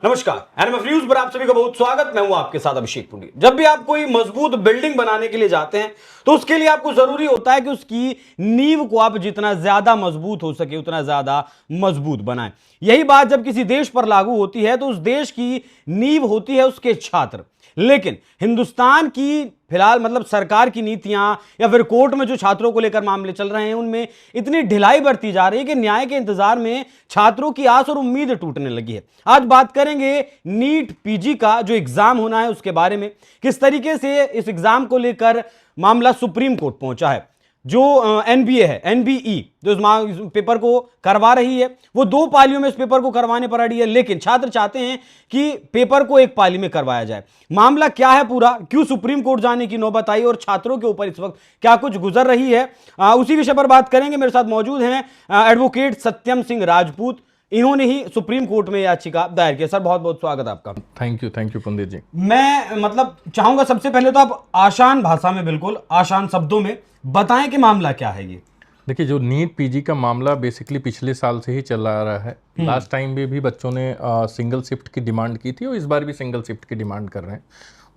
नमस्कार, NMF news पर आप सभी का बहुत स्वागत। मैं हूं आपके साथ अभिषेक पुंडी। जब भी आप कोई मजबूत बिल्डिंग बनाने के लिए जाते हैं तो उसके लिए आपको जरूरी होता है कि उसकी नींव को आप जितना ज्यादा मजबूत हो सके उतना ज्यादा मजबूत बनाएं। यही बात जब किसी देश पर लागू होती है तो उस देश की नींव होती है उसके छात्र। लेकिन हिंदुस्तान की फिलहाल सरकार की नीतियां या फिर कोर्ट में जो छात्रों को लेकर मामले चल रहे हैं उनमें इतनी ढिलाई बरती जा रही है कि न्याय के इंतजार में छात्रों की आस और उम्मीद टूटने लगी है। आज बात करेंगे नीट पीजी का जो एग्जाम होना है उसके बारे में, किस तरीके से इस एग्जाम को लेकर मामला सुप्रीम कोर्ट पहुंचा है। जो एनबीए है, एनबीई जो इस पेपर को करवा रही है वो दो पालियों में इस पेपर को करवाने पर अड़ी है, लेकिन छात्र चाहते हैं कि पेपर को एक पाली में करवाया जाए। मामला क्या है पूरा, क्यों सुप्रीम कोर्ट जाने की नौबत आई और छात्रों के ऊपर इस वक्त क्या कुछ गुजर रही है, उसी विषय पर बात करेंगे। मेरे साथ मौजूद हैं एडवोकेट सत्यम सिंह राजपूत। इन्होंने ही सुप्रीम कोर्ट में याचिका दायर की। सर बहुत बहुत स्वागत आपका। थैंक यू पंडित जी। मैं चाहूंगा सबसे पहले तो आप आसान भाषा में, बिल्कुल आसान शब्दों में बताएं कि मामला क्या है ये। देखिए, जो नीट पीजी का मामला बेसिकली पिछले साल से ही चला आ रहा है। लास्ट टाइम में भी बच्चों ने सिंगल शिफ्ट की डिमांड की थी और इस बार भी सिंगल शिफ्ट की डिमांड कर रहे हैं।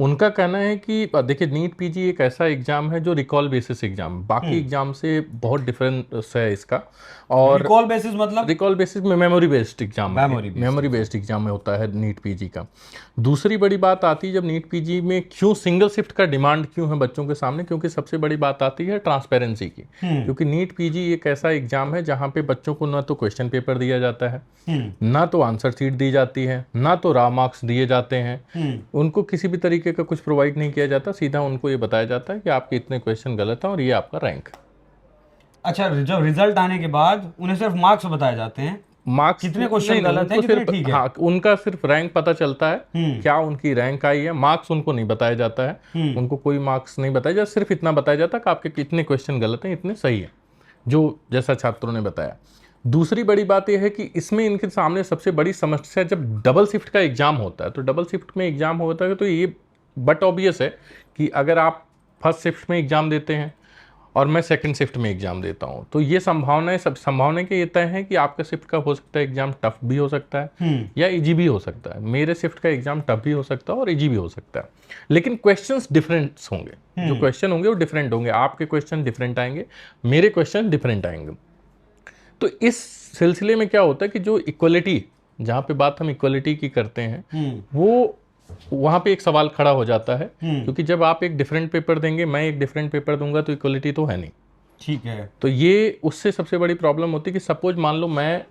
उनका कहना है कि देखिए, नीट पीजी एक ऐसा एग्जाम है जो रिकॉल बेसिस एग्जाम, बाकी एग्जाम से बहुत डिफरेंस है इसका। और रिकॉल बेसिस में मेमोरी बेस्ड एग्जाम में होता है नीट पीजी का। दूसरी बड़ी बात आती है जब नीट पीजी में क्यों सिंगल शिफ्ट का डिमांड क्यों है बच्चों के सामने, क्योंकि सबसे बड़ी बात आती है ट्रांसपेरेंसी की। क्योंकि नीट पीजी एक ऐसा एग्जाम है जहाँ पे बच्चों को ना तो क्वेश्चन पेपर दिया जाता है, ना तो आंसर शीट दी जाती है, ना तो रॉ मार्क्स दिए जाते हैं। उनको किसी भी तरीके का कुछ प्रोवाइड नहीं किया जाता। सीधा उनको ये बताया जाता है कि आपके इतने क्वेश्चन गलत हैं और ये आपका रैंक। अच्छा, जब रिजल्ट आने के बाद उन्हें सिर्फ मार्क्स बताए जाते हैं, मार्क्स कितने क्वेश्चन गलत हैं, कितने ठीक है। हाँ, उनका सिर्फ रैंक पता चलता है, क्या उनकी रैंक आई है। मार्क्स उनको नहीं बताया जाता है, उनको कोई मार्क्स नहीं बताया जाता। सिर्फ इतना बताया जाता है कि आपके कितने क्वेश्चन गलत हैं, इतने सही है, जो जैसा छात्रों ने बताया। दूसरी बड़ी बात यह है कि इसमें इनके सामने सबसे बड़ी समस्या, जब डबल शिफ्ट का एग्जाम होता है तो डबल शिफ्ट में एग्जाम होता है तो ये बट ऑब्वियस है कि अगर आप फर्स्ट शिफ्ट में एग्जाम देते हैं और मैं सेकंड शिफ्ट में एग्जाम देता हूं तो ये संभावनाएं के ये तय हैं कि आपका शिफ्ट का हो सकता है एग्जाम टफ भी हो सकता है या इजी भी हो सकता है। मेरे शिफ्ट का एग्जाम टफ भी हो सकता है और इजी भी हो सकता है, लेकिन क्वेश्चंस डिफरेंट होंगे। जो क्वेश्चन होंगे वो डिफरेंट होंगे। आपके क्वेश्चन डिफरेंट आएंगे, मेरे क्वेश्चन डिफरेंट आएंगे। तो इस सिलसिले में क्या होता है कि जो इक्वलिटी, जहाँ पे बात हम इक्वलिटी की करते हैं, वो वहां पे एक सवाल खड़ा हो जाता है। क्योंकि जब आप एक डिफरेंट पेपर देंगे, मैं एक डिफरेंट पेपर दूंगा, तो इक्वलिटी तो है नहीं। ठीक है। तो ये उससे सबसे बड़ी प्रॉब्लम होती है कि सपोज मान लो मैं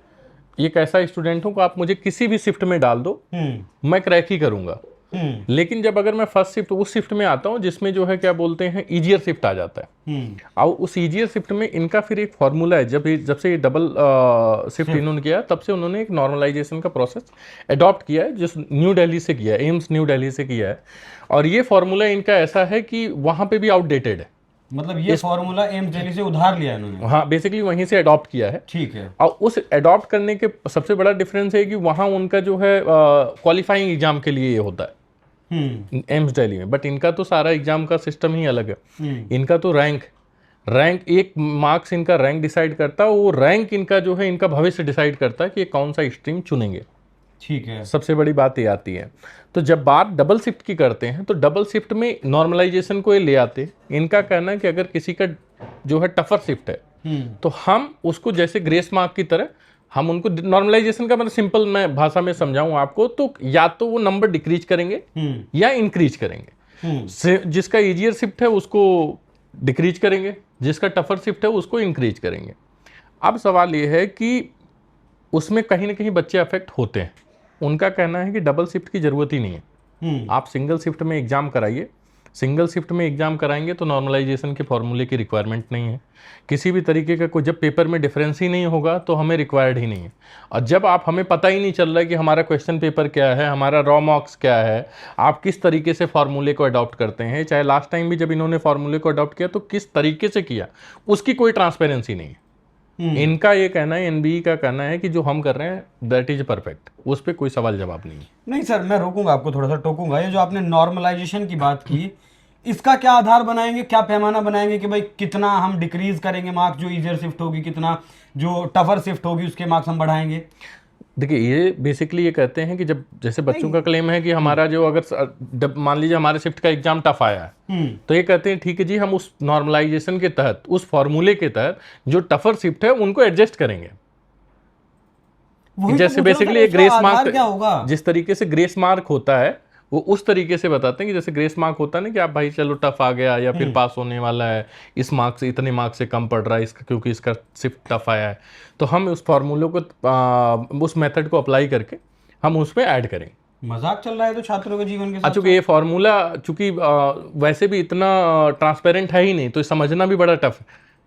एक ऐसा स्टूडेंट हूं कि आप मुझे किसी भी शिफ्ट में डाल दो, मैं क्रैक ही करूंगा। लेकिन जब अगर मैं फर्स्ट शिफ्ट उस शिफ्ट में आता हूं जिसमें जो है क्या बोलते हैं इजियर शिफ्ट आ जाता है, और उस इजियर शिफ्ट में इनका फिर एक फॉर्मूला है। जब से ये डबल शिफ्ट इन्होंने किया तब से उन्होंने एक नॉर्मलाइजेशन का प्रोसेस अडॉप्ट किया है, जिस न्यू दिल्ली से किया है, एम्स न्यू दिल्ली से किया है। और ये फॉर्मूला इनका ऐसा है कि वहां पे भी आउटडेटेड है। ये फॉर्मूला एम्स दिल्ली से उधार लिया इन्होंने। हाँ, बेसिकली वहीं से अडॉप्ट किया है। ठीक है। और उस अडॉप्ट करने के सबसे बड़ा डिफरेंस है कि वहां उनका जो है क्वालिफाइंग एग्जाम के लिए ये होता है एम्स दिल्ली में। बट इनका तो सारा एग्जाम का सिस्टम ही अलग है। इनका तो रैंक एक मार्क्स इनका रैंक डिसाइड करता है। वो रैंक इनका जो है इनका भविष्य डिसाइड करता है कि कौन सा स्ट्रीम चुनेंगे। ठीक है। सबसे बड़ी बात ये आती है। तो जब बात डबल शिफ्ट की करते हैं तो डबल शिफ्ट में नॉर्मलाइजेशन को ये ले आते हैं। इनका कहना है कि अगर किसी का जो है टफर शिफ्ट है तो हम उसको जैसे ग्रेस मार्क की तरह हम उनको, नॉर्मलाइजेशन का सिंपल मैं भाषा में समझाऊं आपको, तो या तो वो नंबर डिक्रीज करेंगे या इंक्रीज करेंगे। जिसका इजियर शिफ्ट है उसको डिक्रीज करेंगे, जिसका टफर शिफ्ट है उसको इंक्रीज करेंगे। अब सवाल ये है कि उसमें कहीं ना कहीं बच्चे अफेक्ट होते हैं। उनका कहना है कि डबल शिफ्ट की जरूरत ही नहीं है, आप सिंगल शिफ्ट में एग्जाम कराइए। सिंगल शिफ्ट में एग्जाम कराएंगे तो नॉर्मलाइजेशन के फॉर्मूले की रिक्वायरमेंट नहीं है, किसी भी तरीके का कोई, जब पेपर में डिफरेंस ही नहीं होगा तो हमें रिक्वायर्ड ही नहीं है। और जब आप, हमें पता ही नहीं चल रहा है कि हमारा क्वेश्चन पेपर क्या है, हमारा रॉ मार्क्स क्या है, आप किस तरीके से फॉर्मूले को अडॉप्ट करते हैं, चाहे लास्ट टाइम भी जब इन्होंने फॉर्मूले को अडॉप्ट किया तो किस तरीके से किया, उसकी कोई ट्रांसपेरेंसी नहीं है। इनका ये कहना है, एनबीई का कहना है कि जो हम कर रहे हैं दैट इज परफेक्ट, उस पर कोई सवाल जवाब नहीं है। नहीं सर, मैं रोकूंगा आपको, थोड़ा सा टोकूंगा। ये जो आपने नॉर्मलाइजेशन की बात की, इसका क्या आधार बनाएंगे, क्या पैमाना बनाएंगे कि भाई कितना हम डिक्रीज करेंगे मार्क्स जो इजियर शिफ्ट होगी, कितना जो टफर शिफ्ट होगी उसके मार्क्स हम बढ़ाएंगे? देखिए ये बेसिकली ये कहते हैं कि जब जैसे बच्चों का क्लेम है कि हमारा जो अगर मान लीजिए हमारे शिफ्ट का एग्जाम टफ आया है, तो ये कहते हैं ठीक है जी, हम उस नॉर्मलाइजेशन के तहत, उस फॉर्मूले के तहत जो टफर शिफ्ट है उनको एडजस्ट करेंगे। जैसे बेसिकली एक ग्रेस मार्क क्या होगा, जिस तरीके से ग्रेस मार्क होता है वो उस तरीके से बताते हैं कि जैसे ग्रेस मार्क होता है ना कि आप भाई चलो टफ आ गया या फिर पास होने वाला है, इस मार्क से इतने मार्क से कम पड़ रहा है इसका क्योंकि इसका शिफ्ट टफ आया है, तो हम उस फॉर्मूले को उस मेथड को अप्लाई करके हम उसमें ऐड करें। मजाक चल रहा है तो छात्रों के जीवन के साथ। चूंकि ये फॉर्मूला चूंकि वैसे भी इतना ट्रांसपेरेंट है ही नहीं, तो समझना भी बड़ा टफ है,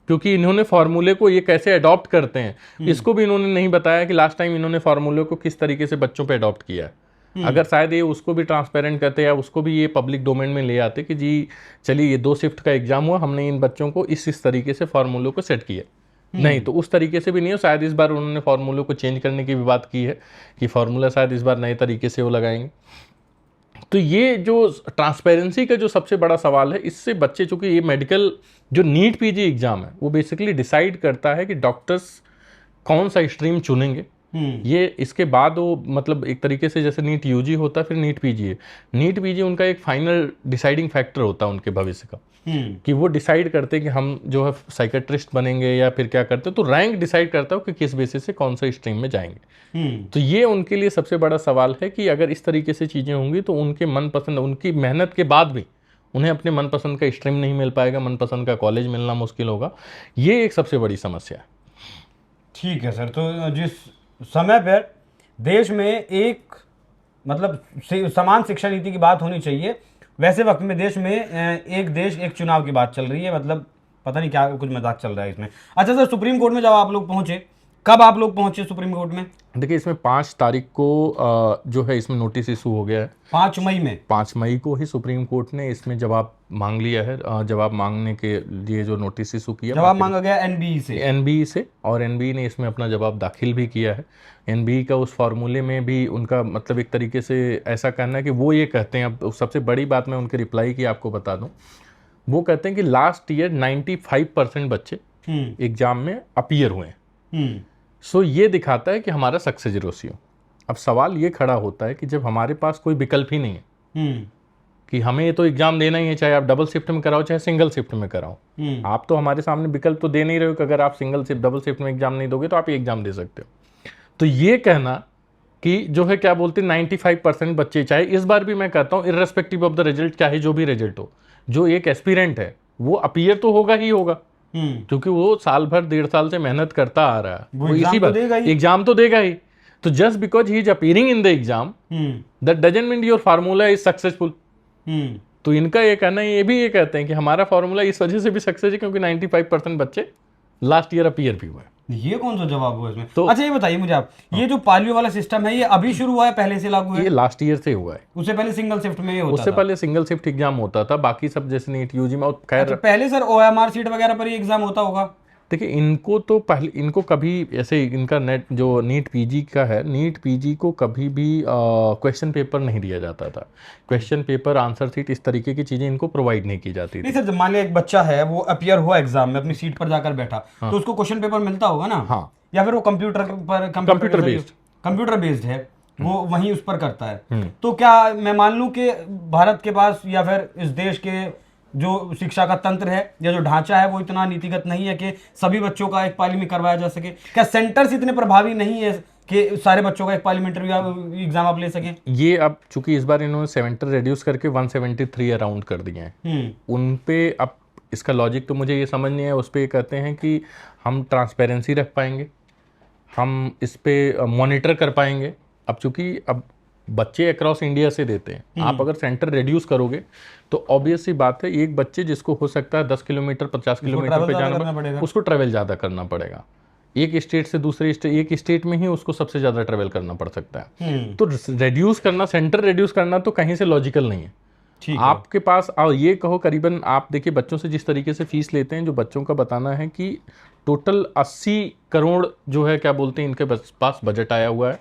क्योंकि इन्होंने फार्मूले को ये कैसे अडॉप्ट करते हैं इसको भी इन्होंने नहीं बताया कि लास्ट टाइम इन्होंने फार्मूले को किस तरीके से बच्चों पे अडॉप्ट किया है। अगर शायद ये उसको भी ट्रांसपेरेंट करते या उसको भी ये पब्लिक डोमेन में ले आते कि जी चलिए ये 2 शिफ्ट का एग्जाम हुआ, हमने इन बच्चों को इस तरीके से फार्मूलों को सेट किया, नहीं तो उस तरीके से भी नहीं हो। शायद इस बार उन्होंने फार्मूलों को चेंज करने की भी बात की है कि फार्मूला शायद इस बार नए तरीके से वो लगाएंगे। तो ये जो ट्रांसपेरेंसी का जो सबसे बड़ा सवाल है, इससे बच्चे, चूंकि ये मेडिकल जो नीट पीजी एग्जाम है वो बेसिकली डिसाइड करता है कि डॉक्टर्स कौन सा स्ट्रीम चुनेंगे। ये इसके बाद वो मतलब एक तरीके से जैसे नीट यूजी होता है फिर नीट पीजी है, नीट पीजी उनका एक फाइनल डिसाइडिंग फैक्टर होता है उनके भविष्य का, कि वो डिसाइड करते हैं कि हम जो है साइकेट्रिस्ट बनेंगे या फिर क्या करते हैं। तो रैंक डिसाइड करता हो कि किस बेसिस से कौन सा स्ट्रीम में जाएंगे। तो ये उनके लिए सबसे बड़ा सवाल है कि अगर इस तरीके से चीज़ें होंगी तो उनके मनपसंद, उनकी मेहनत के बाद भी उन्हें अपने मनपसंद का स्ट्रीम नहीं मिल पाएगा, मनपसंद का कॉलेज मिलना मुश्किल होगा। ये एक सबसे बड़ी समस्या है। ठीक है सर, तो जिस समय पर देश में एक मतलब समान शिक्षा नीति की बात होनी चाहिए, वैसे वक्त में देश में एक देश एक चुनाव की बात चल रही है, मतलब पता नहीं क्या कुछ मजाक चल रहा है इसमें। अच्छा सर, सुप्रीम कोर्ट में जब आप लोग पहुंचे, कब आप लोग पहुंचे सुप्रीम कोर्ट में? देखिए इसमें 5 तारीख को जो है इसमें नोटिस इशू हो गया है। 5 मई में, 5 मई को ही सुप्रीम कोर्ट ने इसमें जवाब मांग लिया है। जवाब मांगने के लिए जो नोटिस इशू किया, जवाब मांगा गया एनबीई से, और एनबीई ने इसमें अपना जवाब दाखिल भी किया है। एनबीई का उस फार्मूले में भी उनका मतलब एक तरीके से ऐसा कहना है कि वो ये कहते हैं, अब सबसे बड़ी बात मैं उनके रिप्लाई की आपको बता दूं, वो कहते हैं कि लास्ट ईयर 95% बच्चे एग्जाम में अपीयर हुए हैं। सो ये दिखाता है कि हमारा सक्सेस रेशियो। अब सवाल ये खड़ा होता है कि जब हमारे पास कोई विकल्प ही नहीं है कि हमें तो एग्जाम देना ही है, चाहे आप डबल शिफ्ट में कराओ चाहे सिंगल शिफ्ट में कराओ, आप तो हमारे सामने विकल्प तो दे नहीं रहे हो कि अगर आप सिंगल शिफ्ट डबल शिफ्ट में एग्जाम नहीं दोगे तो आप ये एग्जाम दे सकते हो। तो ये कहना कि जो है क्या बोलते हैं 95% बच्चे, चाहे इस बार भी मैं कहता हूँ इर्रेस्पेक्टिव ऑफ द रिजल्ट, चाहे जो भी रिजल्ट हो, जो एक एस्पिरेंट है वो अपीयर तो होगा ही होगा, क्योंकि वो साल भर 1.5 साल से मेहनत करता आ रहा है, वो इसी बार एग्जाम तो देगा ही। तो just because he is appearing in the exam that doesn't mean your formula is successful. तो इनका ये कहना है, ये भी ये कहते हैं कि हमारा फार्मूला इस वजह से भी सक्सेस है क्योंकि 95% बच्चे लास्ट ईयर अपीयर भी हुए। ये कौन सा जवाब हुआ इसमें? तो अच्छा ये बताइए मुझे आप, ये जो पालियो वाला सिस्टम है ये अभी शुरू हुआ है, पहले से लागू है? ये लास्ट ईयर से हुआ है। उससे पहले सिंगल शिफ्ट में ये होता उससे पहले सिंगल शिफ्ट एग्जाम होता था, बाकी सब जैसे नीट यूजी में। खैर अच्छा, पहले सर ओएमआर सीट वगैरह पर ये एग्जाम होता होगा? देखिए इनको तो पहले, इनको कभी ऐसे इनका नेट जो नीट पीजी का है, नीट पीजी को कभी भी क्वेश्चन पेपर नहीं दिया जाता था। क्वेश्चन पेपर, आंसर शीट, इस तरीके की चीजें इनको प्रोवाइड नहीं की जाती थी। नहीं सर, मान लिया एक बच्चा है वो अपीयर हुआ एग्जाम में, अपनी सीट पर जाकर बैठा, तो उसको क्वेश्चन पेपर मिलता होगा ना? हाँ। या फिर वो कंप्यूटर बेस्ड है, वो वहीं उस पर करता है। तो क्या मैं मान लूं कि भारत के पास या फिर इस देश के जो शिक्षा का तंत्र है या जो ढांचा है वो इतना नीतिगत नहीं है कि सभी बच्चों का एक पाली में करवाया जा सके? क्या सेंटर्स इतने प्रभावी नहीं है कि सारे बच्चों का एक पार्लियामेंट्री एग्जाम आप ले सकें? ये अब चूंकि इस बार इन्होंने सेंटर रिड्यूस करके 173 अराउंड कर दिए हैं, उन पे अब इसका लॉजिक तो मुझे ये समझ नहीं है। उस पर कहते हैं कि हम ट्रांसपेरेंसी रख पाएंगे, हम इस पे मॉनिटर कर पाएंगे। अब चूंकि अब बच्चे अक्रॉस इंडिया से देते हैं, आप अगर सेंटर रिड्यूस करोगे तो ऑब्वियस सी बात है एक बच्चे जिसको हो सकता है 10 किलोमीटर 50 किलोमीटर पे जाना पड़ेगा, उसको ट्रैवल ज़्यादा करना पड़ेगा। एक स्टेट से दूसरे स्टेट, एक स्टेट में ही उसको सबसे ज़्यादा ट्रैवल करना पड़ सकता है। तो रिड्यूस करना, सेंटर रिड्यूस करना तो कहीं से लॉजिकल नहीं है। आपके पास और ये कहो करीबन आप देखिए बच्चों से जिस तरीके से फीस लेते हैं, जो बच्चों का बताना है कि टोटल 80 करोड़ जो है क्या बोलते हैं इनके पास बजट आया हुआ है,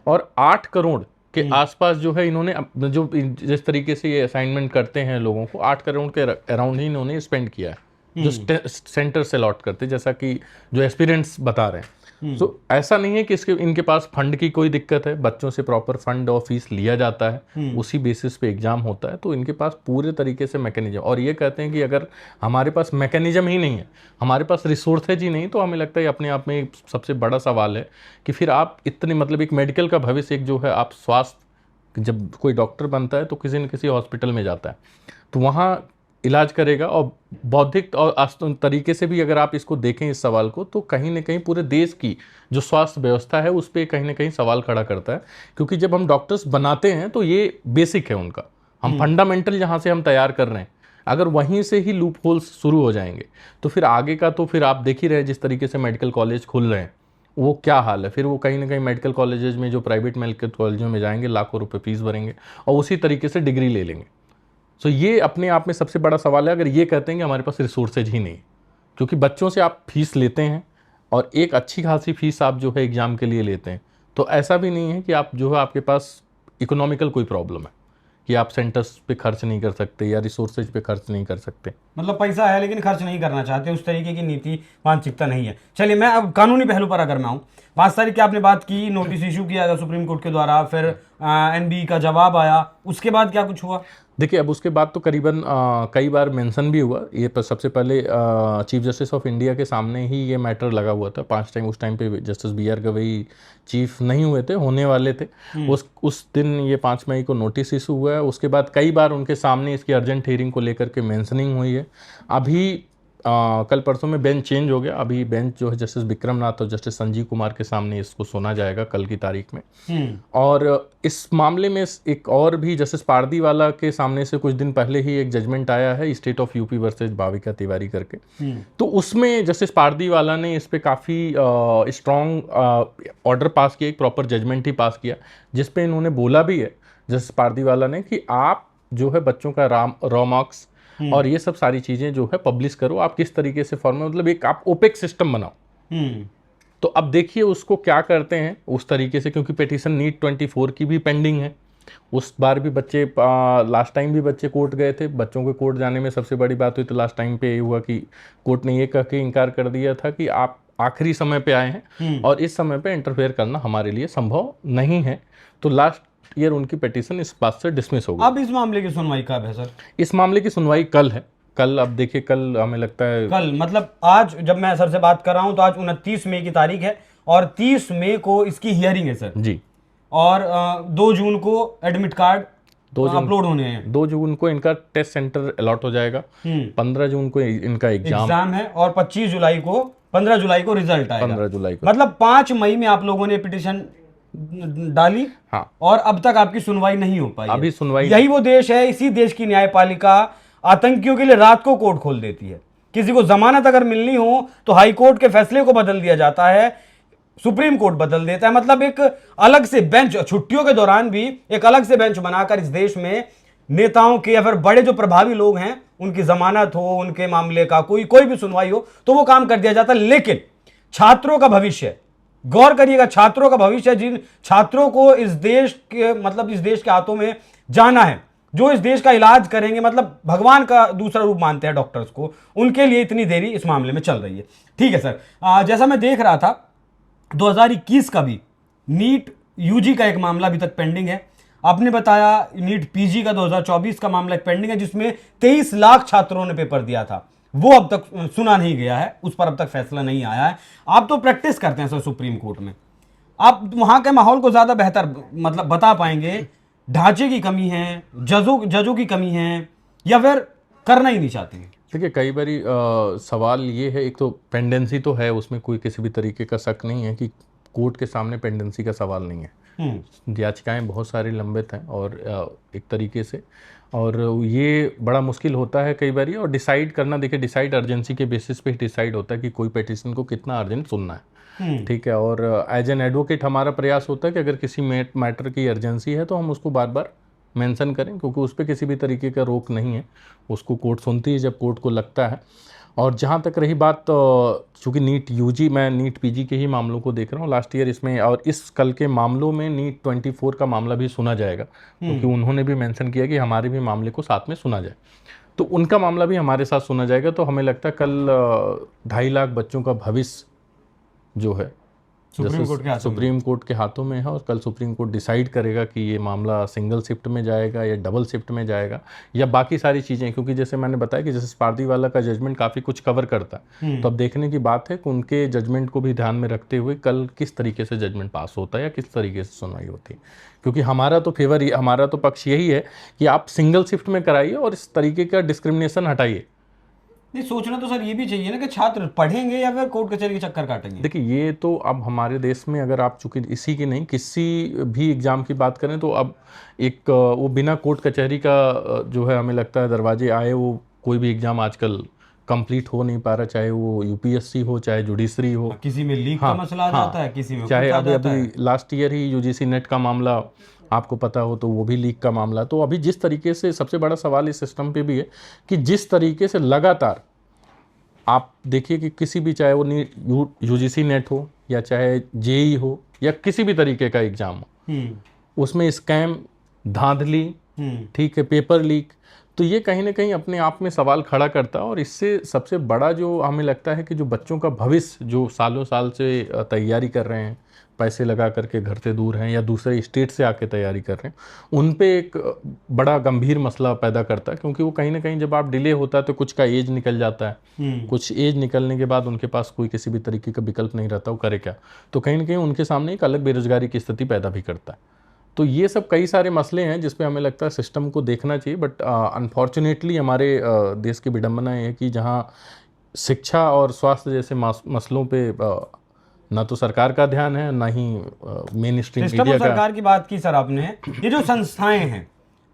और 8 करोड़ के आसपास जो है इन्होंने जो जिस तरीके से ये असाइनमेंट करते हैं लोगों को, 8 करोड़ के अराउंड ही इन्होंने स्पेंड किया है जो सेंटर से अलॉट करते, जैसा कि जो एस्पिरेंट्स बता रहे हैं। तो ऐसा नहीं है कि इनके पास फंड की कोई दिक्कत है, बच्चों से प्रॉपर फंड और फीस लिया जाता है, उसी बेसिस पे एग्जाम होता है। तो इनके पास पूरे तरीके से मैकेनिज्म, और ये कहते हैं कि अगर हमारे पास मैकेनिज्म ही नहीं है, हमारे पास रिसोर्सेज ही नहीं, तो हमें लगता है अपने आप में एक सबसे बड़ा सवाल है कि फिर आप इतने मतलब एक मेडिकल का भविष्य, एक जो है आप स्वास्थ्य, जब कोई डॉक्टर बनता है तो किसी न किसी हॉस्पिटल में जाता है, तो वहाँ इलाज करेगा। और बौद्धिक और तरीके से भी अगर आप इसको देखें इस सवाल को, तो कहीं ना कहीं पूरे देश की जो स्वास्थ्य व्यवस्था है उस पर कहीं ना कहीं सवाल खड़ा करता है। क्योंकि जब हम डॉक्टर्स बनाते हैं तो ये बेसिक है उनका, हम फंडामेंटल जहाँ से हम तैयार कर रहे हैं, अगर वहीं से ही लूप होल्स शुरू हो जाएंगे तो फिर आगे का तो फिर आप देख ही रहे हैं जिस तरीके से मेडिकल कॉलेज खुल रहे हैं वो क्या हाल है। फिर वो कहीं ना कहीं मेडिकल कॉलेजेस में, जो प्राइवेट मेडिकल कॉलेजों में जाएंगे, लाखों रुपए फीस भरेंगे और उसी तरीके से डिग्री ले लेंगे। सो ये अपने आप में सबसे बड़ा सवाल है अगर ये कहते हैं कि हमारे पास रिसोर्सेज ही नहीं, क्योंकि बच्चों से आप फीस लेते हैं और एक अच्छी खासी फीस आप जो है एग्जाम के लिए लेते हैं, तो ऐसा भी नहीं है कि आप जो है आपके पास इकोनॉमिकल कोई प्रॉब्लम है कि आप सेंटर्स पे खर्च नहीं कर सकते या रिसोर्सेज पे खर्च नहीं कर सकते। मतलब पैसा है लेकिन खर्च नहीं करना चाहते, उस तरीके की नीति मानसिकता नहीं है। चलिए मैं अब कानूनी पहलू पर अगर मैं आऊँ, 5 तारीख की आपने बात की, नोटिस इशू किया गया सुप्रीम कोर्ट के द्वारा, फिर एनबी का जवाब आया, उसके बाद क्या कुछ हुआ? देखिए, अब उसके बाद तो करीबन कई बार मेंशन भी हुआ ये, सबसे पहले चीफ जस्टिस ऑफ इंडिया के सामने ही ये मैटर लगा हुआ था 5 टाइम। उस टाइम पे जस्टिस BR गवई चीफ नहीं हुए थे, होने वाले थे। उस दिन ये 5 मई को नोटिस इशू हुआ है। उसके बाद कई बार उनके सामने इसकी अर्जेंट हियरिंग को लेकर के मेंशनिंग हुई है। अभी कल परसों में बेंच चेंज हो गया, अभी बेंच जो है जस्टिस विक्रमनाथ और जस्टिस संजीव कुमार के सामने इसको सुना जाएगा कल की तारीख में। और इस मामले में एक और भी जस्टिस पारदीवाला के सामने से कुछ दिन पहले ही एक जजमेंट आया है, state of UP versus Bhavika Tiwari करके। तो उसमें जस्टिस पारदीवाला ने इस पे काफ़ी स्ट्रॉन्ग ऑर्डर पास किया, एक प्रॉपर जजमेंट ही पास किया, जिसपे इन्होंने बोला भी है जस्टिस पारदीवाला ने कि आप जो है बच्चों का रॉ मार्क्स और ये सब सारी चीजें जो है पब्लिश करो, आप किस तरीके से फॉर्म में, मतलब एक आप ओपेक सिस्टम बनाओ। तो अब देखिए उसको क्या करते हैं उस तरीके से, क्योंकि पिटीशन नीट 24 की भी पेंडिंग है। उस बार भी बच्चे लास्ट टाइम भी बच्चे कोर्ट गए थे। बच्चों के कोर्ट जाने में सबसे बड़ी बात हुई तो लास्ट टाइम पे ये हुआ कि कोर्ट ने ये कह के इनकार कर दिया था कि आप आखिरी समय पे आए हैं और इस समय पे इंटरफेयर करना हमारे लिए संभव नहीं है। तो लास्ट ईयर उनकी पिटीशन इस बात से डिसमिस हो गई। अब इस मामले की सुनवाई कब है सर? इस मामले की सुनवाई कल है। कल अब देखिए, कल हमें लगता है कल मतलब आज जब मैं सर से बात कर रहा हूं तो आज 29 मई की तारीख है और 30 मई को इसकी हियरिंग है सर जी। और 2 जून को एडमिट कार्ड अपलोड होने हैं। 2 जून को इनका टेस्ट सेंटर अलॉट हो जाएगा, 15 जून को इनका एग्जाम है और 15 जुलाई को रिजल्ट आएगा। 15 जुलाई को, मतलब 5 मई में आप लोगों ने पिटीशन डाली। हाँ। और अब तक आपकी सुनवाई नहीं हो पाई। अभी सुनवाई, यही वो देश है, इसी देश की न्यायपालिका आतंकियों के लिए रात को कोर्ट खोल देती है। किसी को जमानत अगर मिलनी हो तो हाई कोर्ट के फैसले को बदल दिया जाता है, सुप्रीम कोर्ट बदल देता है। मतलब एक अलग से बेंच, छुट्टियों के दौरान भी एक अलग से बेंच बनाकर इस देश में नेताओं के या फिर बड़े जो प्रभावी लोग हैं उनकी जमानत हो, उनके मामले का कोई भी सुनवाई हो तो वो काम कर दिया जाता है। लेकिन छात्रों का भविष्य, गौर करिएगा, छात्रों का भविष्य, जिन छात्रों को इस देश के मतलब इस देश के हाथों में जाना है, जो इस देश का इलाज करेंगे, मतलब भगवान का दूसरा रूप मानते हैं डॉक्टर्स को, उनके लिए इतनी देरी इस मामले में चल रही है। ठीक है सर, जैसा मैं देख रहा था 2021 का भी नीट यूजी का एक मामला अभी तक पेंडिंग है। आपने बताया नीट पीजी का 2024 का मामला एक पेंडिंग है जिसमें 23 लाख छात्रों ने पेपर दिया था, वो अब तक सुना नहीं गया है, उस पर अब तक फैसला नहीं आया है। आप तो प्रैक्टिस करते हैं सर सुप्रीम कोर्ट में, आप वहां के माहौल को ज्यादा बेहतर मतलब बता पाएंगे। ढांचे की कमी है, जजों की कमी है, या फिर करना ही नहीं चाहते हैं? देखिए, कई बारी सवाल ये है, एक तो पेंडेंसी तो है, उसमें कोई किसी भी तरीके का शक नहीं है कि कोर्ट के सामने पेंडेंसी का सवाल नहीं है। याचिकाएं बहुत सारी लंबित हैं और एक तरीके से, और ये बड़ा मुश्किल होता है कई बारी। और डिसाइड करना, देखिए डिसाइड अर्जेंसी के बेसिस पे डिसाइड होता है कि कोई पिटीशन को कितना अर्जेंट सुनना है। ठीक है, और एज एन एडवोकेट हमारा प्रयास होता है कि अगर किसी मैटर की अर्जेंसी है तो हम उसको बार बार मेंशन करें, क्योंकि उस पर किसी भी तरीके का रोक नहीं है, उसको कोर्ट सुनती है जब कोर्ट को लगता है। और जहाँ तक रही बात, चूँकि नीट यूजी, मैं नीट पीजी के ही मामलों को देख रहा हूँ लास्ट ईयर इसमें, और इस कल के मामलों में नीट 24 का मामला भी सुना जाएगा, क्योंकि उन्होंने भी मेंशन किया कि हमारे भी मामले को साथ में सुना जाए, तो उनका मामला भी हमारे साथ सुना जाएगा। तो हमें लगता है कल 2.5 लाख बच्चों का भविष्य जो है सुप्रीम कोर्ट के हाथों में। सुप्रीम कोर्ट के हाथों में है और कल सुप्रीम कोर्ट डिसाइड करेगा कि ये मामला सिंगल शिफ्ट में जाएगा या डबल शिफ्ट में जाएगा या बाकी सारी चीज़ें, क्योंकि जैसे मैंने बताया कि जैसे स्पार्दीवाला का जजमेंट काफ़ी कुछ कवर करता है, तो अब देखने की बात है कि उनके जजमेंट को भी ध्यान में रखते हुए कल किस तरीके से जजमेंट पास होता है या किस तरीके से सुनवाई होती है। क्योंकि हमारा तो पक्ष यही है कि आप सिंगल शिफ्ट में कराइए और इस तरीके का डिस्क्रिमिनेशन हटाइए। नहीं, सोचना तो सर ये भी चाहिए ना कि छात्र पढ़ेंगे या फिर कोर्ट कचहरी के चक्कर काटेंगे। देखिए, ये तो अब हमारे देश में अगर आप चूंकि इसी की नहीं किसी भी एग्ज़ाम की बात करें तो अब एक वो बिना कोर्ट कचहरी का जो है हमें लगता है दरवाजे आए, वो कोई भी एग्ज़ाम आजकल कंप्लीट हो नहीं पा रहा, चाहे वो यूपीएससी हो चाहे जुडिशरी हो। किसी में लीक का मसला आ जाता है, किसी में चाहे कुछ आ जाता है। अभी लास्ट ईयर ही यूजीसी नेट का मामला आपको पता हो तो वो भी लीक का मामला। तो अभी जिस तरीके से सबसे बड़ा सवाल इस सिस्टम पे भी है कि जिस तरीके से लगातार आप देखिए कि किसी भी चाहे वो यूजीसी नेट हो या चाहे जेई हो या किसी भी तरीके का एग्जाम हो, उसमें स्कैम, धांधली, ठीक है, पेपर लीक, तो ये कहीं ना कहीं अपने आप में सवाल खड़ा करता है। और इससे सबसे बड़ा जो हमें लगता है कि जो बच्चों का भविष्य जो सालों साल से तैयारी कर रहे हैं, पैसे लगा करके घर से दूर हैं या दूसरे स्टेट से आके तैयारी कर रहे हैं, उन पे एक बड़ा गंभीर मसला पैदा करता है। क्योंकि वो कहीं ना कहीं जब आप डिले होता है तो कुछ का एज निकल जाता है, कुछ एज निकलने के बाद उनके पास कोई किसी भी तरीके का विकल्प नहीं रहता, वो करे क्या, तो कहीं ना कहीं उनके सामने एक अलग बेरोजगारी की स्थिति पैदा भी करता है। तो ये सब कई सारे मसले हैं जिस पे हमें लगता है सिस्टम को देखना चाहिए। बट अनफॉर्चुनेटली हमारे देश की विडंबना है कि जहाँ शिक्षा और स्वास्थ्य जैसे मसलों पे ना तो सरकार का ध्यान है, ना ही मेन स्ट्रीम मीडिया का। सरकार की बात की सर आपने, ये जो संस्थाएं हैं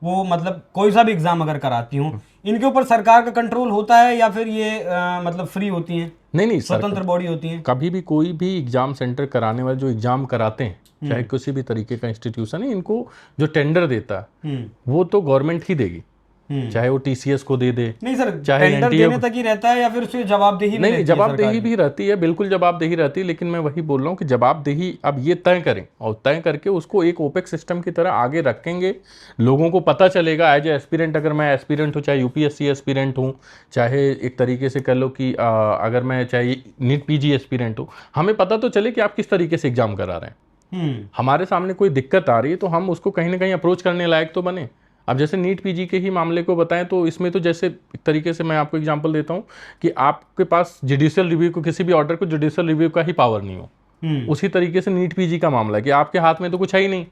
वो मतलब कोई सा भी एग्जाम अगर कराती हूँ, इनके ऊपर सरकार का कंट्रोल होता है या फिर ये मतलब फ्री होती हैं? नहीं, स्वतंत्र बॉडी होती है। कभी भी कोई भी एग्जाम सेंटर कराने वाले जो एग्जाम कराते हैं, चाहे किसी भी तरीके का इंस्टीट्यूशन है, इनको जो टेंडर देता है वो तो गवर्नमेंट ही देगी, चाहे वो टीसीएस को दे दे। नहीं सर, चाहे टेंडर देने तक ही रहता है या फिर उसकी जवाबदेही? नहीं, जवाबदेही भी रहती है, बिल्कुल जवाबदेही रहती है, लेकिन मैं वही बोल रहा हूँ कि जवाबदेही अब ये तय करें और तय करके उसको एक ओपेक सिस्टम की तरह आगे रखेंगे। लोगों को पता चलेगा एज ए एस्पिरेंट, अगर मैं एस्पिरेंट हूँ, चाहे यूपीएससी एस्पिरेंट हूँ, चाहे एक तरीके से कह लो कि अगर मैं चाहे नीट पीजी एस्पिरेंट हूँ, हमें पता तो चले कि आप किस तरीके से एग्जाम करा रहे हैं। हमारे सामने कोई दिक्कत आ रही है तो हम उसको कहीं ना कहीं अप्रोच करने लायक तो बने। अब जैसे नीट पीजी के ही मामले को बताएं तो इसमें तो जैसे एक तरीके से मैं आपको एग्जांपल देता हूं कि आपके पास जुडिशियल रिव्यू को, किसी भी ऑर्डर को जुडिशियल रिव्यू का ही पावर नहीं हो, उसी तरीके से नीट पीजी का मामला है कि आपके हाथ में तो कुछ है ही नहीं,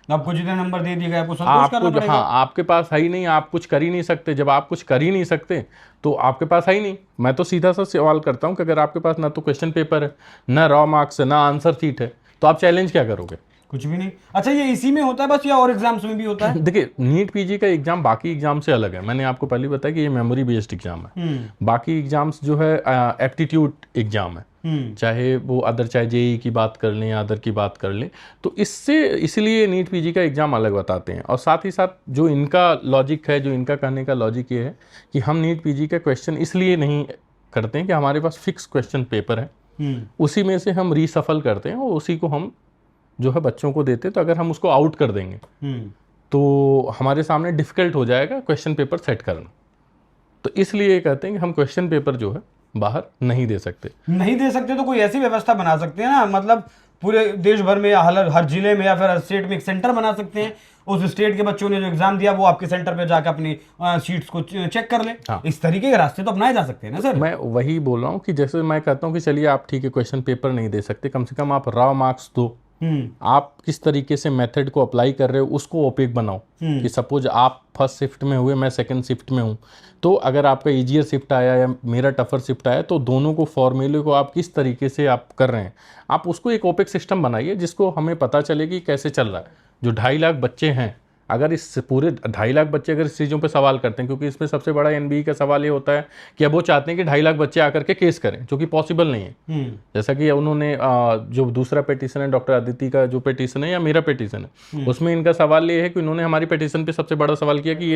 आपको जितने नंबर दे दिए गए आपको संतोष करना पड़ेगा। हाँ, आपके पास है ही नहीं, आप कुछ कर ही नहीं सकते। जब आप कुछ कर ही नहीं सकते तो आपके पास है ही नहीं। मैं तो सीधा सा सवाल करता हूँ कि अगर आपके पास ना तो क्वेश्चन पेपर है, ना रॉ मार्क्स है, ना आंसर शीट है, तो आप चैलेंज क्या करोगे? कुछ भी नहीं। अच्छा, ये इसी में होता है बस या और एग्जाम्स में भी होता है? देखिए, नीट पीजी का एग्जाम बाकी एग्जाम से अलग है। मैंने आपको पहले बताया कि ये मेमोरी बेस्ड एग्जाम है। बाकी एग्जाम्स जो है एप्टीट्यूड एग्जाम है, चाहे वो अदर, चाहे जेई की बात कर लें या अदर की बात कर लें, तो इसलिए नीट पीजी का एग्जाम अलग बताते हैं। और साथ ही साथ जो इनका लॉजिक है, जो इनका कहने का लॉजिक ये है कि हम नीट पीजी का क्वेश्चन इसलिए नहीं करते हैं कि हमारे पास फिक्स क्वेश्चन पेपर है, उसी में से हम रीसफल करते हैं और उसी को हम जो है बच्चों को देते। तो अगर हम उसको आउट कर देंगे तो हमारे सामने डिफिकल्ट हो जाएगा क्वेश्चन पेपर सेट करना। तो इसलिए कहते हैं कि हम क्वेश्चन पेपर जो है बाहर नहीं दे सकते। तो कोई ऐसी व्यवस्था बना सकते हैं ना, मतलब पूरे देश भर में या हर जिले में या फिर हर स्टेट में एक सेंटर बना सकते हैं, उस स्टेट के बच्चों ने जो एग्जाम दिया वो आपके सेंटर पे जाकर अपनी शीट्स को चेक कर ले। हाँ। इस तरीके के रास्ते तो अपनाए जा सकते हैं ना सर। मैं वही बोल रहा हूँ कि जैसे मैं कहता हूँ कि चलिए आप ठीक है क्वेश्चन पेपर नहीं दे सकते, कम से कम आप रॉ मार्क्स दो, आप किस तरीके से मेथड को अप्लाई कर रहे हो उसको ओपेक बनाओ। कि सपोज आप फर्स्ट शिफ्ट में हुए, मैं सेकंड शिफ्ट में हूँ, तो अगर आपका इजियर शिफ्ट आया या मेरा टफर शिफ्ट आया तो दोनों को फॉर्मूले को आप किस तरीके से आप कर रहे हैं, आप उसको एक ओपेक सिस्टम बनाइए जिसको हमें पता चले कि कैसे चल रहा है। जो 2.5 लाख बच्चे हैं, अगर इस पूरे 2.5 लाख बच्चे अगर इस चीज़ों पे सवाल करते हैं, क्योंकि इसमें सबसे बड़ा एनबीई का सवाल ये होता है कि अब वो चाहते हैं कि 2.5 लाख बच्चे आकर के केस करें, जो कि पॉसिबल नहीं है। जैसा कि उन्होंने जो दूसरा पिटीशन है, डॉक्टर अदिति का जो पिटीशन है या मेरा पिटीशन है, उसमें इनका सवाल ये है कि उन्होंने हमारी पिटीशन पे सबसे बड़ा सवाल किया कि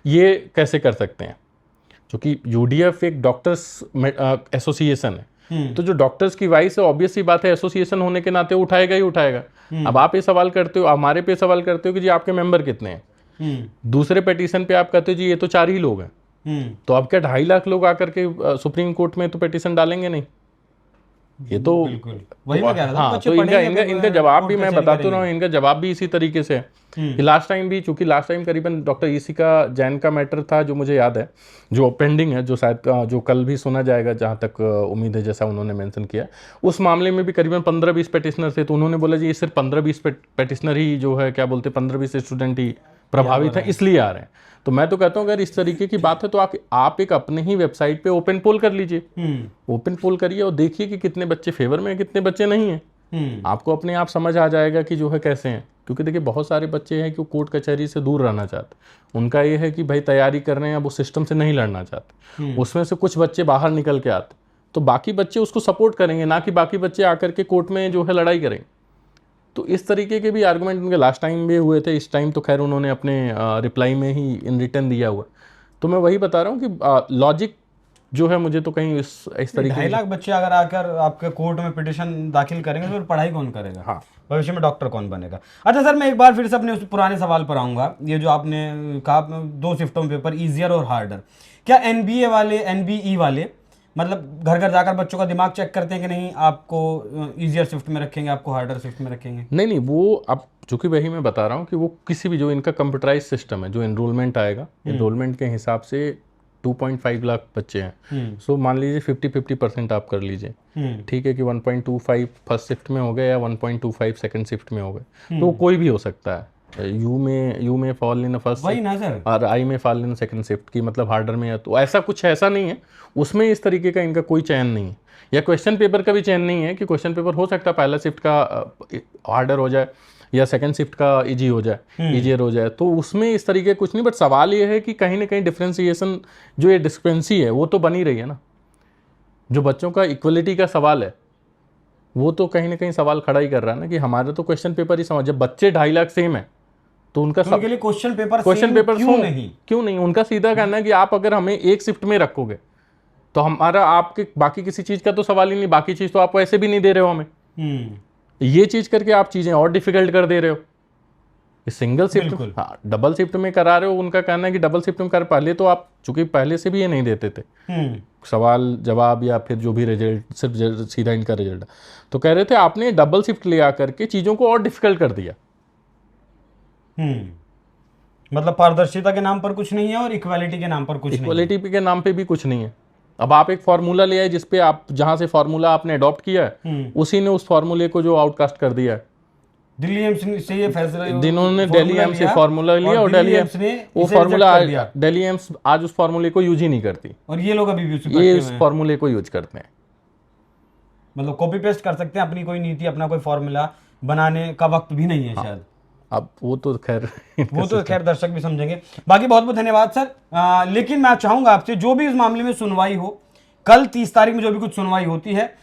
ये कैसे कर सकते हैं, क्योंकि यूडीएफ एक डॉक्टर्स एसोसिएशन है, तो जो डॉक्टर्स की वाइस है, ऑब्वियस सी बात है, एसोसिएशन होने के नाते उठाएगा ही उठाएगा। अब आप ये सवाल करते हो, हमारे पे सवाल करते हो कि जी आपके मेंबर कितने हैं, दूसरे पिटीशन पे आप कहते हो जी ये तो 4 ही लोग हैं, तो अब क्या 2.5 लाख लोग आकर के सुप्रीम कोर्ट में तो पिटीशन डालेंगे नहीं। ये तो बिल्कुल वही मैं कह रहा था, हाँ, बच्चे तो इनका पढ़ेंगे, इनका फिर इनका जवाब भी कोर्ट मैं कचहरी बताता करेंगे। हूँ, इनका जवाब भी इसी तरीके से है कि लास्ट टाइम भी, चूंकि लास्ट टाइम करीबन डॉक्टर ईसी का जैन का मैटर था जो मुझे याद है, जो पेंडिंग है, जो शायद जो कल भी सुना जाएगा जहाँ तक उम्मीद है, जैसा उन्होंने मेंशन किया। उस मामले में भी करीबन 15-20 पेटिशनर थे, तो उन्होंने बोला जी ये सिर्फ 15-20 पेटिशनर ही जो है क्या बोलते 15-20 स्टूडेंट ही प्रभावित हैं, इसलिए आ रहे हैं। तो मैं तो कहता हूँ अगर इस तरीके की बात है तो आप एक अपने ही वेबसाइट पे ओपन पोल कर लीजिए, ओपन पोल करिए और देखिए कि कितने बच्चे फेवर में हैं, कितने बच्चे नहीं हैं। आपको अपने आप समझ आ जाएगा कि जो है कैसे हैं। क्योंकि देखिए बहुत सारे बच्चे हैं कि वो कोर्ट कचहरी से दूर रहना चाहते, उनका ये है कि भाई तैयारी कर रहे हैं, अब वो सिस्टम से नहीं लड़ना चाहते। उसमें से कुछ बच्चे बाहर निकल के आते, तो बाकी बच्चे उसको सपोर्ट करेंगे, ना कि बाकी बच्चे आकर के कोर्ट में जो है लड़ाई करेंगे। तो इस तरीके के भी आर्गुमेंट उनके लास्ट टाइम भी हुए थे, इस टाइम तो खैर उन्होंने अपने रिप्लाई में ही इन रिटर्न दिया हुआ। तो मैं वही बता रहा हूँ कि लॉजिक जो है मुझे तो कहीं इस तरीके 2.5 लाख बच्चे अगर आकर आपके कोर्ट में पिटिशन दाखिल करेंगे तो फिर पढ़ाई कौन करेगा? हाँ। भविष्य में डॉक्टर कौन बनेगा? अच्छा सर, मैं एक बार फिर से अपने उस पुराने सवाल पर आऊंगा। ये जो आपने कहा 2 शिफ्टों में पेपर, ईजियर और हार्डर, क्या एनबीए वाले, एनबीई वाले मतलब घर घर जाकर बच्चों का दिमाग चेक करते हैं कि नहीं आपको ईजियर शिफ्ट में रखेंगे, आपको हार्डर शिफ्ट में रखेंगे? नहीं, वो अब चूंकि वही मैं बता रहा हूँ कि वो किसी भी जो इनका कंप्यूटराइज सिस्टम है, जो एनरोलमेंट आएगा, एनरोलमेंट के हिसाब से 2.5 लाख बच्चे हैं। सो मान लीजिए 50-50% आप कर लीजिए, ठीक है कि 1.25 फर्स्ट शिफ्ट में हो गए या 1.25 सेकंड शिफ्ट में हो गए, तो कोई भी हो सकता है। यू में फॉल इन फर्स्ट वही ना सर, और आई में फॉल इन सेकंड शिफ्ट की, मतलब हार्डर में है। तो ऐसा कुछ ऐसा नहीं है उसमें, इस तरीके का इनका कोई चयन नहीं है, या क्वेश्चन पेपर का भी चयन नहीं है कि क्वेश्चन पेपर हो सकता है पहला शिफ्ट का हार्डर हो जाए या सेकंड शिफ्ट का इजी हो जाए, इजियर हो जाए। तो उसमें इस तरीके कुछ नहीं, बट सवाल ये है कि कहीं ना कहीं डिफ्रेंसिएशन, जो ये डिस्क्रिपेंसी है वो तो बनी रही है ना। जो बच्चों का इक्वलिटी का सवाल है वो तो कहीं ना कहीं सवाल खड़ा ही कर रहा है ना, कि हमारे तो क्वेश्चन पेपर ही समझ, जब बच्चे 2.5 लाख सेम है तो उनका उनके लिए क्वेश्चन पेपर क्यों नहीं? उनका सीधा कहना है कि आप अगर हमें एक शिफ्ट में रखोगे तो हमारा आपके बाकी किसी चीज का तो सवाल ही नहीं, बाकी चीज तो आप ऐसे भी नहीं दे रहे हो हमें, ये चीज करके आप चीजें और डिफिकल्ट कर दे रहे हो। सिंगल शिफ्ट, हाँ, डबल शिफ्ट में करा रहे हो, उनका कहना है कि डबल शिफ्ट में कर, पहले तो आप चूंकि पहले से भी ये नहीं देते थे सवाल जवाब या फिर जो भी रिजल्ट, सिर्फ सीधा इनका रिजल्ट, तो कह रहे थे आपने डबल शिफ्ट ले आकर के चीजों को और डिफिकल्ट कर दिया। मतलब पारदर्शिता के नाम पर कुछ नहीं है और इक्वालिटी के नाम पर कुछ नहीं है। इक्वालिटी के नाम पे भी कुछ नहीं है। अब आप एक फार्मूला ले आए जिसपे आप, जहां से फार्मूला आपने अडॉप्ट किया है उसी ने उस फार्मूले को जो आउटकास्ट कर दिया है। दिल्ली एम्स से ये फैसला, जिन्होंने दिल्ली एम्स से फार्मूला लिया और दिल्ली एम्स ने वो फार्मूला, दिल्ली एम्स आज उस फार्मूले को यूज ही नहीं करती, और ये लोग अभी भी ये इस फार्मूले को यूज करते हैं। मतलब कॉपी पेस्ट कर सकते हैं, अपनी कोई नीति, अपना कोई फार्मूला बनाने का वक्त भी नहीं है शायद। अब वो तो खैर दर्शक भी समझेंगे। बाकी बहुत बहुत धन्यवाद सर। लेकिन मैं चाहूंगा आपसे, जो भी इस मामले में सुनवाई हो, कल 30 तारीख में जो भी कुछ सुनवाई होती है,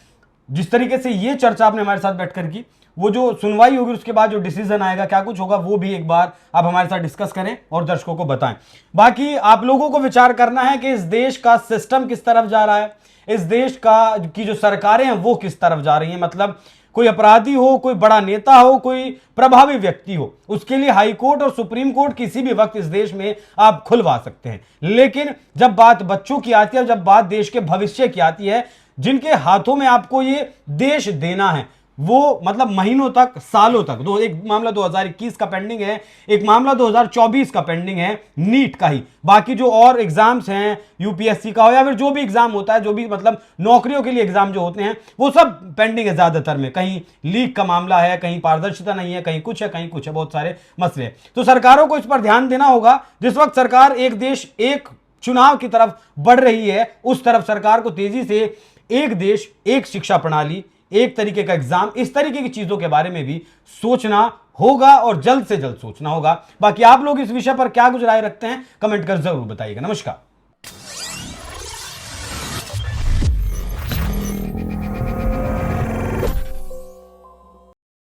जिस तरीके से ये चर्चा आपने हमारे साथ बैठकर की, वो जो सुनवाई होगी उसके बाद जो डिसीजन आएगा, क्या कुछ होगा, वो भी एक बार आप हमारे साथ डिस्कस करें और दर्शकों को बताएं। बाकी आप लोगों को विचार करना है कि इस देश का सिस्टम किस तरफ जा रहा है, इस देश की जो सरकारें हैं वो किस तरफ जा रही हैं। मतलब कोई अपराधी हो, कोई बड़ा नेता हो, कोई प्रभावी व्यक्ति हो, उसके लिए हाई कोर्ट और सुप्रीम कोर्ट किसी भी वक्त इस देश में आप खुलवा सकते हैं। लेकिन जब बात बच्चों की आती है, जब बात देश के भविष्य की आती है, जिनके हाथों में आपको ये देश देना है, वो मतलब महीनों तक, सालों तक, एक मामला 2021 का पेंडिंग है, एक मामला 2024 का पेंडिंग है नीट का ही, बाकी जो और एग्जाम्स हैं यूपीएससी का हो या फिर जो भी एग्जाम होता है, जो भी मतलब नौकरियों के लिए एग्जाम जो होते हैं, वो सब पेंडिंग है ज्यादातर में। कहीं लीक का मामला है, कहीं पारदर्शिता नहीं है, कहीं कुछ है, कहीं कुछ है, बहुत सारे मसले हैं। तो सरकारों को इस पर ध्यान देना होगा। जिस वक्त सरकार एक देश एक चुनाव की तरफ बढ़ रही है, उस तरफ सरकार को तेजी से एक देश एक शिक्षा प्रणाली, एक तरीके का एग्जाम, इस तरीके की चीजों के बारे में भी सोचना होगा और जल्द से जल्द सोचना होगा। बाकी आप लोग इस विषय पर क्या कुछ राय रखते हैं, कमेंट कर जरूर बताइएगा। नमस्कार।